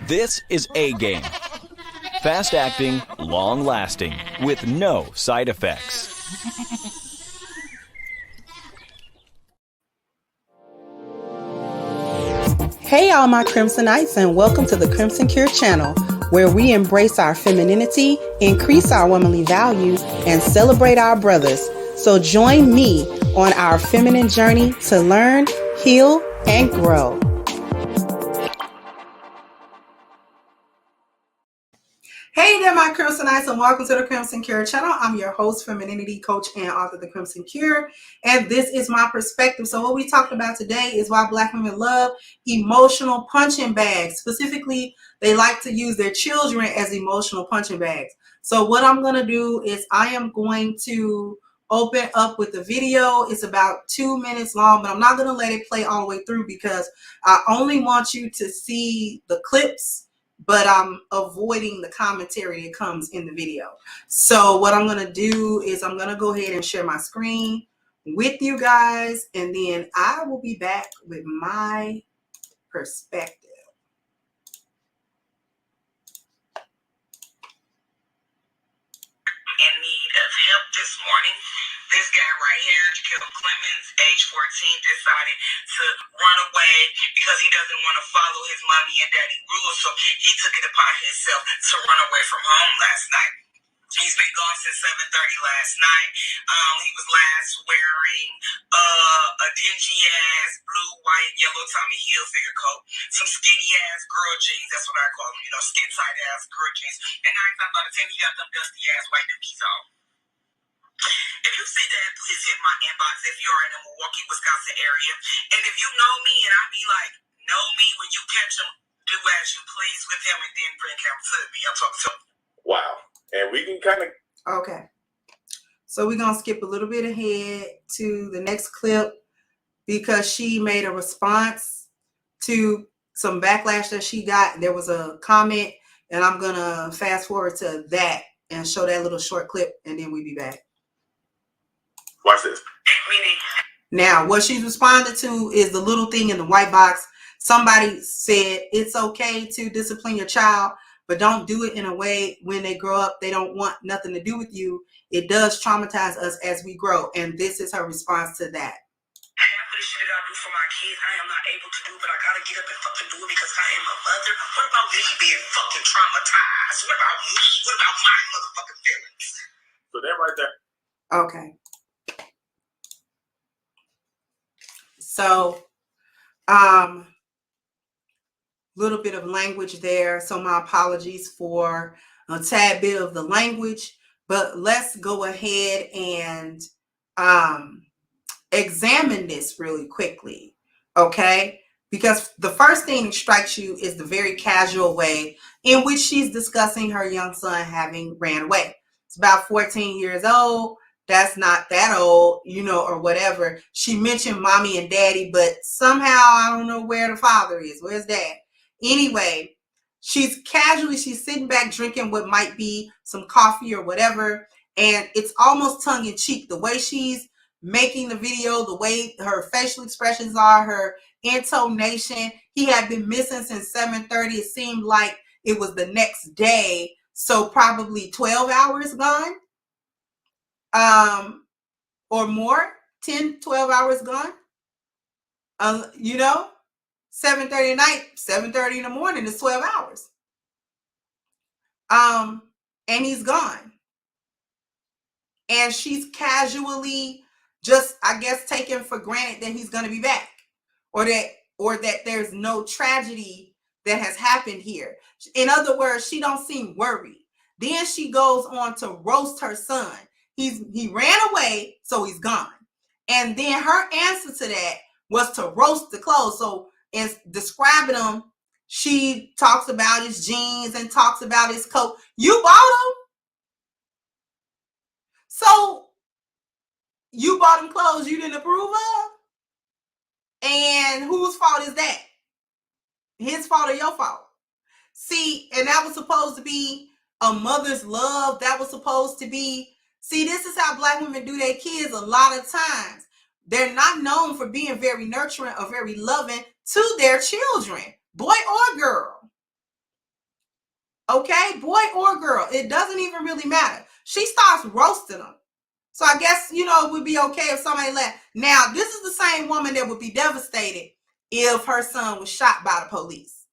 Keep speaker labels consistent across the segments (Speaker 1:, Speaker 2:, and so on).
Speaker 1: This is A-Game. Fast acting, long lasting, with no side effects.
Speaker 2: Hey all my Crimsonites, and welcome to the Crimson Cure channel, where we embrace our femininity, increase our womanly values, and celebrate our brothers. So join me on our feminine journey to learn, heal, and grow. Hey there, my Crimsonites, and welcome to the Crimson Cure channel. I'm your host, femininity coach, and author of The Crimson Cure, and this is my perspective. So what we talked about today is why Black women love emotional punching bags. Specifically, they like to use their children as emotional punching bags. So what I'm going to do is I am going to open up with the video. It's about 2 minutes long, but I'm not going to let it play all the way through because I only want you to see the clips, but I'm avoiding the commentary that comes in the video. So what I'm going to do is I'm going to go ahead and share my screen with you guys, and then I will be back with my perspective.
Speaker 3: In need of help this morning. This guy right here, Jaquil Clemens, age 14, decided to run away because he doesn't want to follow his mommy and daddy rules. So he took it upon himself to run away from home last night. He's been gone since 7:30 last night. He was last wearing a dingy ass blue, white, yellow Tommy Hilfiger coat, some skinny ass girl jeans. That's what I call them, skin tight ass girl jeans. And 9 times out of 10, he got them dusty ass white dookies on. If you see that, please hit my inbox if you are in the Milwaukee, Wisconsin area. And if you know me and I be like, know me, when you catch him, do as you please with him and then bring him to me. I'm talking to him. Wow. And we can kind of...
Speaker 2: Okay. So we're going to skip a little bit ahead to the next clip because she made a response to some backlash that she got. There was a comment, and I'm going to fast forward to that and show that little short clip, and then we'll be back.
Speaker 3: Watch this.
Speaker 2: Now, what she's responded to is the little thing in the white box. Somebody said it's okay to discipline your child, but don't do it in a way when they grow up, they don't want nothing to do with you. It does traumatize us as we grow. And this is her response to that.
Speaker 3: Half of the shit that I do for my kids, I am not able to do, but I gotta get up and fucking do it because I am a mother. What about me being fucking traumatized? What about me? What about my motherfucking feelings? So that right there.
Speaker 2: Okay. So, little bit of language there. So my apologies for a tad bit of the language, but let's go ahead and examine this really quickly. Okay. Because the first thing that strikes you is the very casual way in which she's discussing her young son having ran away. It's about 14 years old. That's not that old, or whatever. She mentioned mommy and daddy, but somehow I don't know where the father is. Where's dad? Anyway, she's sitting back drinking what might be some coffee or whatever. And it's almost tongue in cheek. The way she's making the video, the way her facial expressions are, her intonation. He had been missing since 7:30. It seemed like it was the next day. So probably 12 hours gone. Or more, 10, 12 hours gone. 7:30 at night, 7:30 in the morning is 12 hours. And he's gone. And she's casually just, I guess, taking for granted that he's going to be back, or that there's no tragedy that has happened here. In other words, she don't seem worried. Then she goes on to roast her son. He ran away, so he's gone. And then her answer to that was to roast the clothes. So in describing him, she talks about his jeans and talks about his coat. You bought him? So you bought him clothes you didn't approve of? And whose fault is that? His fault or your fault? See, and that was supposed to be a mother's love. That was supposed to be... See, this is how Black women do their kids a lot of times. They're not known for being very nurturing or very loving to their children, boy or girl. Okay, boy or girl, it doesn't even really matter. She starts roasting them. So I guess, it would be okay if somebody left. Now, this is the same woman that would be devastated if her son was shot by the police.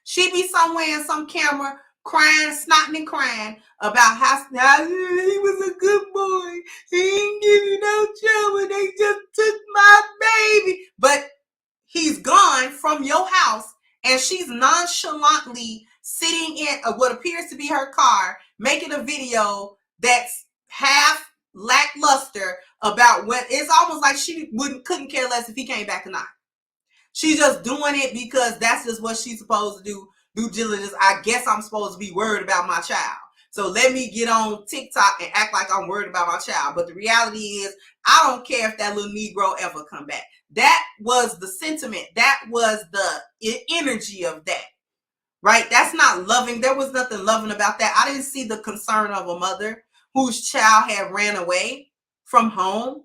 Speaker 2: She'd be somewhere in some camera crying, snotting and crying about how he was a good boy. He ain't give you no trouble. They just took my baby. But he's gone from your house, and she's nonchalantly sitting in what appears to be her car, making a video that's half lackluster about what it's almost like she couldn't care less if he came back or not. She's just doing it because that's just what she's supposed to do. Due diligence. I guess I'm supposed to be worried about my child. So let me get on TikTok and act like I'm worried about my child. But the reality is, I don't care if that little Negro ever come back. That was the sentiment. That was the energy of that. Right? That's not loving. There was nothing loving about that. I didn't see the concern of a mother whose child had ran away from home.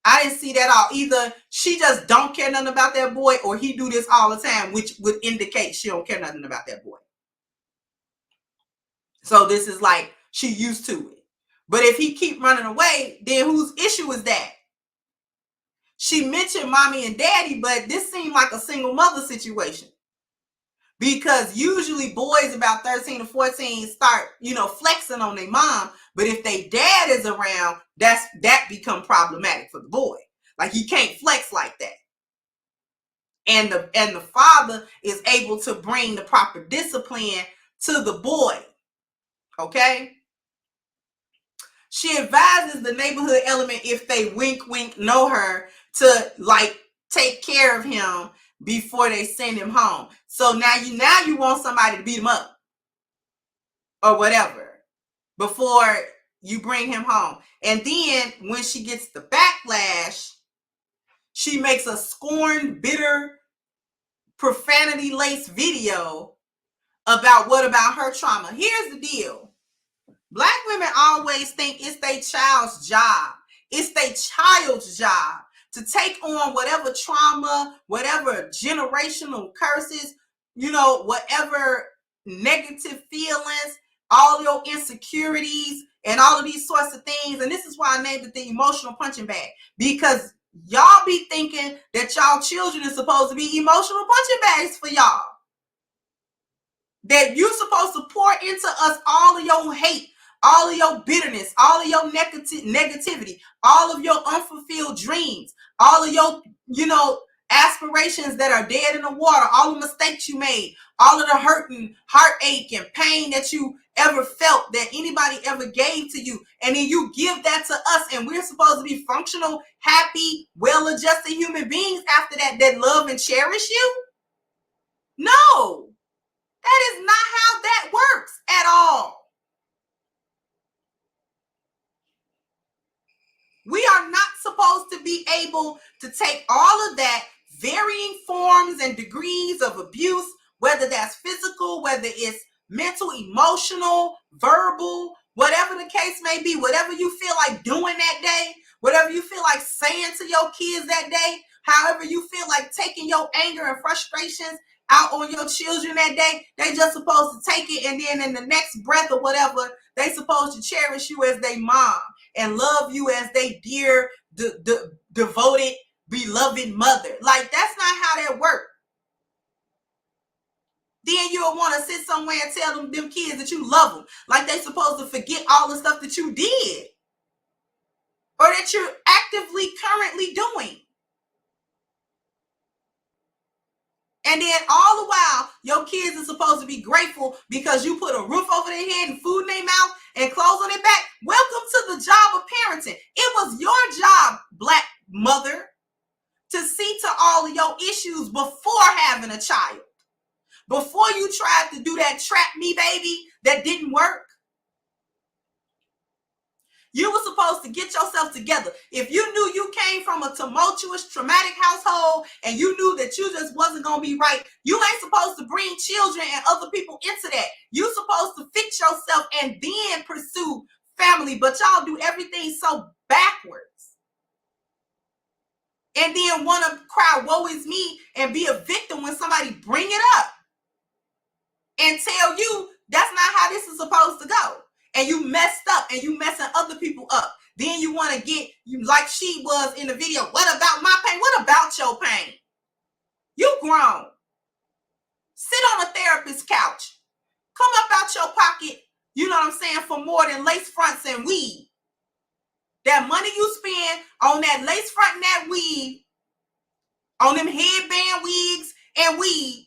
Speaker 2: I didn't see that all. Either she just don't care nothing about that boy, or he do this all the time, which would indicate she don't care nothing about that boy. So this is like she used to it. But if he keep running away, then whose issue is that? She mentioned mommy and daddy, but this seemed like a single mother situation. Because usually boys about 13 to 14 start, flexing on their mom. But if their dad is around, that become problematic for the boy. Like, you can't flex like that. And the father is able to bring the proper discipline to the boy. Okay? She advises the neighborhood element, if they wink know her, to take care of him before they send him home. So now you want somebody to beat him up or whatever before you bring him home. And then when she gets the backlash, she makes a scorned, bitter, profanity-laced video about her trauma. Here's the deal. Black women always think it's their child's job. It's their child's job to take on whatever trauma, whatever generational curses, whatever negative feelings, all your insecurities, and all of these sorts of things. And this is why I named it the emotional punching bag, because y'all be thinking that y'all children is supposed to be emotional punching bags for y'all. That you're supposed to pour into us all of your hate, all of your bitterness, all of your negativity, all of your unfulfilled dreams, all of your, aspirations that are dead in the water, all the mistakes you made, all of the hurt and heartache and pain that you ever felt, that anybody ever gave to you. And then you give that to us, and we're supposed to be functional, happy, well-adjusted human beings after that love and cherish you? No, that is not how that works at all. We are not supposed to be able to take all of that, varying forms and degrees of abuse, whether that's physical, whether it's mental, emotional, verbal, whatever the case may be, whatever you feel like doing that day, whatever you feel like saying to your kids that day, however you feel like taking your anger and frustrations out on your children that day, they just supposed to take it, and then in the next breath or whatever, they supposed to cherish you as their mom and love you as they dear, devoted, beloved mother. Like, that's not how that works. Then you'll want to sit somewhere and tell them kids that you love them, like they supposed to forget all the stuff that you did or that you're actively currently doing. And then all the while, your kids are supposed to be grateful because you put a roof over their head and food in their mouth and clothes on their back. Welcome to the job of parenting. It was your job, Black mother, to see to all of your issues before having a child. Before you tried to do that trap me baby that didn't work. You were supposed to get yourself together. If you knew you came from a tumultuous, traumatic household and you knew that you just wasn't going to be right, you ain't supposed to bring children and other people into that. You're supposed to fix yourself and then pursue family, but y'all do everything so backwards. And then want to cry, woe is me, and be a victim when somebody bring it up and tell you That's not how this is supposed to go. And you messed up and you messing other people up. Then you want to get you like she was in the video. What about my pain? What about your pain? You grown. Sit on a therapist's couch. Come up out your pocket, you know what I'm saying, for more than lace fronts and weave. That money you spend on that lace front and that weave, on them headband wigs and weave,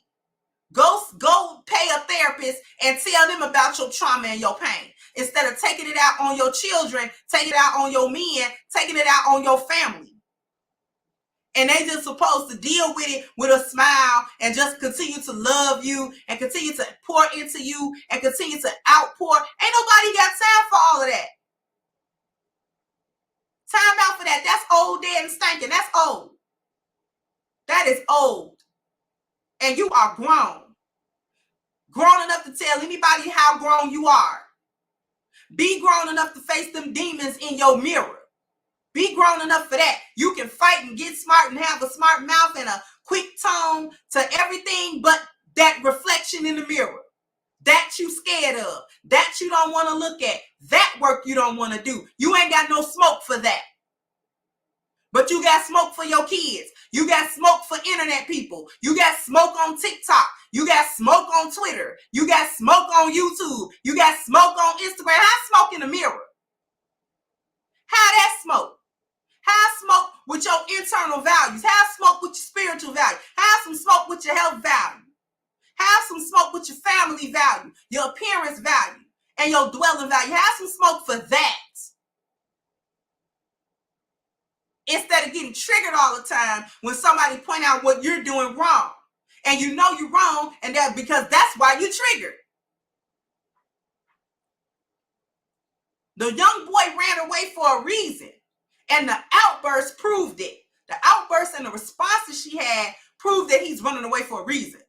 Speaker 2: go pay a therapist and tell them about your trauma and your pain. Instead of taking it out on your children, taking it out on your men, taking it out on your family. And they just supposed to deal with it with a smile and just continue to love you and continue to pour into you and continue to outpour. Ain't nobody got time for all of that. Time out for that. That's old, dead, and stinking. That's old. That is old. And you are grown. Grown enough to tell anybody how grown you are. Be grown enough to face them demons in your mirror. Be grown enough for that. You can fight and get smart and have a smart mouth and a quick tone to everything but that reflection in the mirror. That you scared of. That you don't want to look at. That work you don't want to do. You ain't got no smoke for that. But you got smoke for your kids. You got smoke for internet people. You got smoke on TikTok. You got smoke on Twitter. You got smoke on YouTube. You got smoke on Instagram. How smoke in the mirror? How that smoke? Have smoke with your internal values. Have smoke with your spiritual value. Have some smoke with your health value. Have some smoke with your family value, your appearance value, and your dwelling value. Have some smoke for that. Instead of getting triggered all the time when somebody point out what you're doing wrong. And you know you're wrong, and that because that's why you triggered. The young boy ran away for a reason. And the outburst proved it. The outburst and the responses she had proved that he's running away for a reason.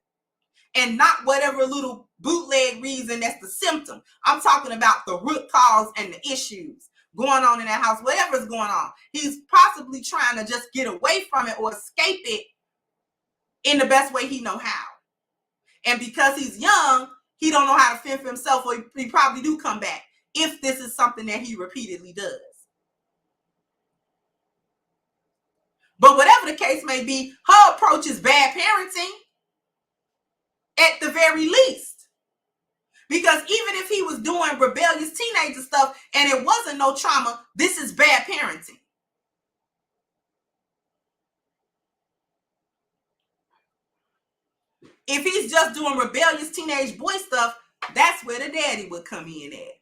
Speaker 2: And not whatever little bootleg reason that's the symptom. I'm talking about the root cause and the issues going on in that house. Whatever's going on. He's possibly trying to just get away from it or escape it in the best way he know how. And because he's young, he don't know how to fend for himself, or he probably do come back if this is something that he repeatedly does. But whatever the case may be, her approach is bad parenting at the very least. Because even if he was doing rebellious teenager stuff and it wasn't no trauma, this is bad parenting. If he's just doing rebellious teenage boy stuff, that's where the daddy would come in at.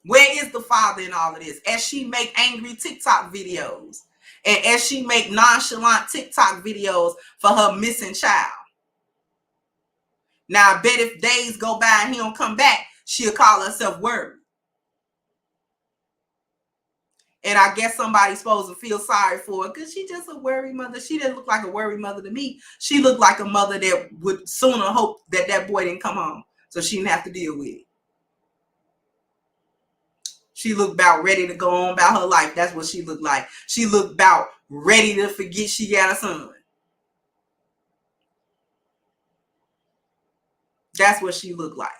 Speaker 2: Where is the father in all of this? As she make angry TikTok videos and as she make nonchalant TikTok videos for her missing child. Now, I bet if days go by and he don't come back, she'll call herself worried. And I guess somebody's supposed to feel sorry for her because she's just a worried mother. She didn't look like a worried mother to me. She looked like a mother that would sooner hope that that boy didn't come home so she didn't have to deal with it. She looked about ready to go on about her life. That's what she looked like. She looked about ready to forget she got a son. That's what she looked like.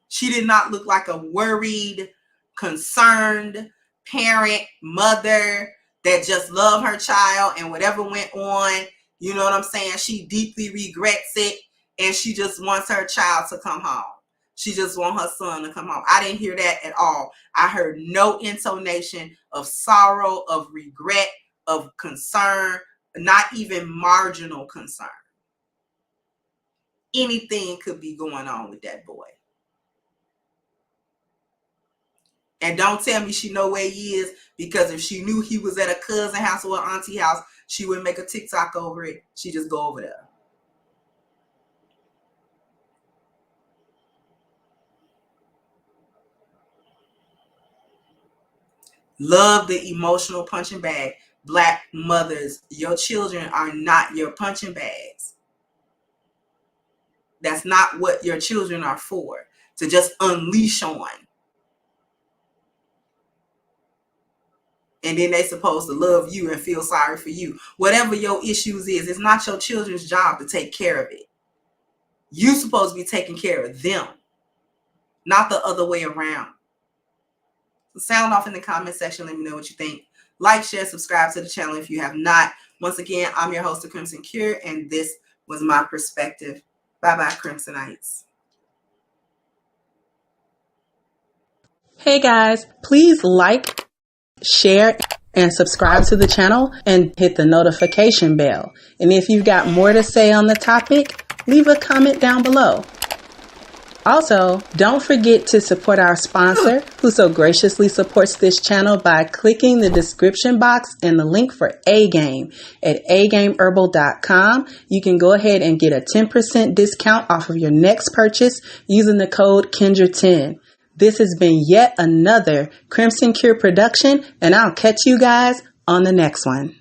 Speaker 2: She did not look like a worried, concerned parent, mother that just loved her child and whatever went on, you know what I'm saying? She deeply regrets it and she just wants her child to come home. She just wants her son to come home. I didn't hear that at all. I heard no intonation of sorrow, of regret, of concern, not even marginal concern. Anything could be going on with that boy. And don't tell me she know where he is, because if she knew he was at a cousin house or an auntie house, she wouldn't make a TikTok over it. She just go over there. Love the emotional punching bag. Black mothers, your children are not your punching bags. That's not what your children are for, to just unleash on. And then they're supposed to love you and feel sorry for you. Whatever your issues is, it's not your children's job to take care of it. You supposed to be taking care of them, not the other way around. So sound off in the comment section. Let me know what you think. Like, share, subscribe to the channel if you have not. Once again, I'm your host, The Crimson Cure, and this was my perspective. Bye-bye, Crimsonites. Hey guys, please like, share, and subscribe to the channel and hit the notification bell. And if you've got more to say on the topic, leave a comment down below. Also, don't forget to support our sponsor who so graciously supports this channel by clicking the description box and the link for A-Game at agameherbal.com. You can go ahead and get a 10% discount off of your next purchase using the code Kendra10. This has been yet another Crimson Cure production, and I'll catch you guys on the next one.